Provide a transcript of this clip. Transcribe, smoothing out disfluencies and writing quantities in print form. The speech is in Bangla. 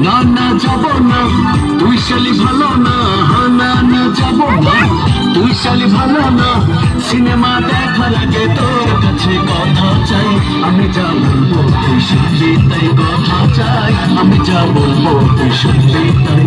না না যাব না, তুই শালি ভালো না। না না যাব না, তুই শালি ভালো না। সিনেমা দেখার আগে তোর কাছে কথা চাই, আমি যা বলবো তুই শুনবি তাই। কথা চাই, আমি যা বলবো তুই শুনবি তাই।